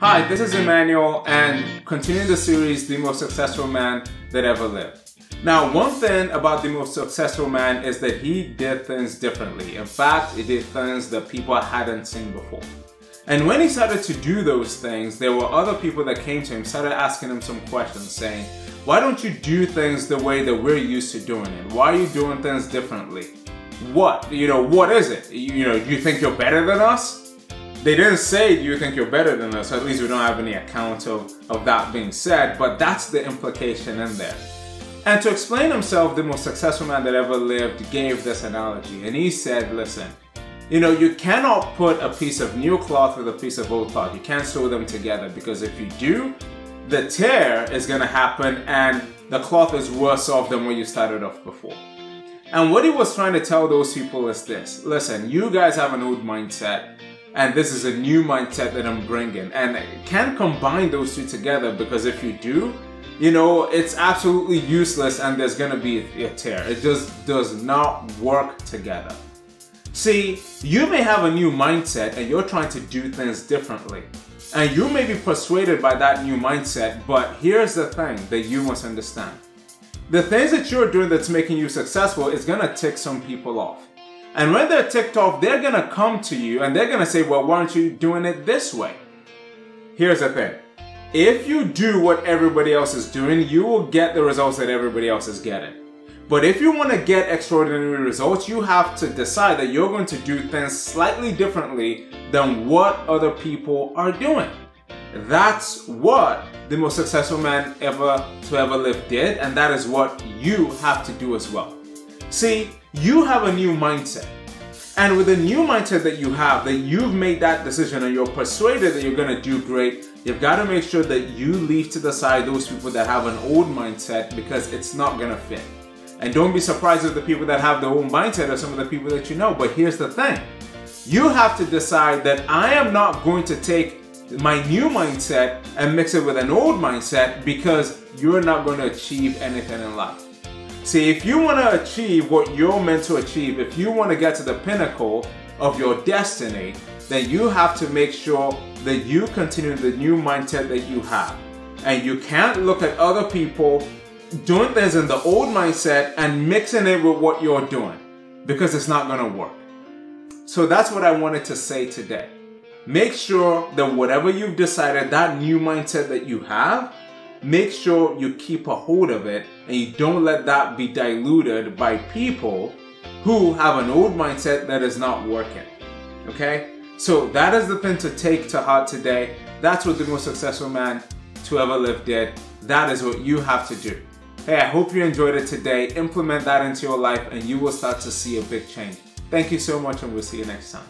Hi, this is Emmanuel, and continuing the series, The Most Successful Man That Ever Lived. Now, one thing about the most successful man is that he did things differently. In fact, he did things that people hadn't seen before. And when he started to do those things, there were other people that came to him, started asking him some questions, saying, why don't you do things the way that we're used to doing it? Why are you doing things differently? What? What is it? You think you're better than us? They didn't say, do you think you're better than us? At least we don't have any account of that being said, but that's the implication in there. And to explain himself, the most successful man that ever lived gave this analogy. And he said, listen, you cannot put a piece of new cloth with a piece of old cloth. You can't sew them together, because if you do, the tear is going to happen and the cloth is worse off than when you started off before. And what he was trying to tell those people is this. Listen, you guys have an old mindset, and this is a new mindset that I'm bringing. And I can't combine those two together, because if you do, it's absolutely useless and there's going to be a tear. It just does not work together. See, you may have a new mindset and you're trying to do things differently. And you may be persuaded by that new mindset, but here's the thing that you must understand. The things that you're doing that's making you successful is going to tick some people off. And when they're ticked off, they're going to come to you and they're going to say, well, why aren't you doing it this way? Here's the thing. If you do what everybody else is doing, you will get the results that everybody else is getting. But if you want to get extraordinary results, you have to decide that you're going to do things slightly differently than what other people are doing. That's what the most successful man to ever live did, and that is what you have to do as well. See, you have a new mindset. And with the new mindset that you have, that you've made that decision and you're persuaded that you're going to do great, you've got to make sure that you leave to the side those people that have an old mindset, because it's not going to fit. And don't be surprised if the people that have the old mindset are some of the people that you know. But here's the thing. You have to decide that I am not going to take my new mindset and mix it with an old mindset, because you're not going to achieve anything in life. See, if you want to achieve what you're meant to achieve, if you want to get to the pinnacle of your destiny, then you have to make sure that you continue the new mindset that you have. And you can't look at other people doing things in the old mindset and mixing it with what you're doing, because it's not going to work. So that's what I wanted to say today. Make sure that whatever you've decided, that new mindset that you have, make sure you keep a hold of it and you don't let that be diluted by people who have an old mindset that is not working. Okay? So that is the thing to take to heart today. That's what the most successful man to ever live did. That is what you have to do. Hey, I hope you enjoyed it today. Implement that into your life and you will start to see a big change. Thank you so much, and we'll see you next time.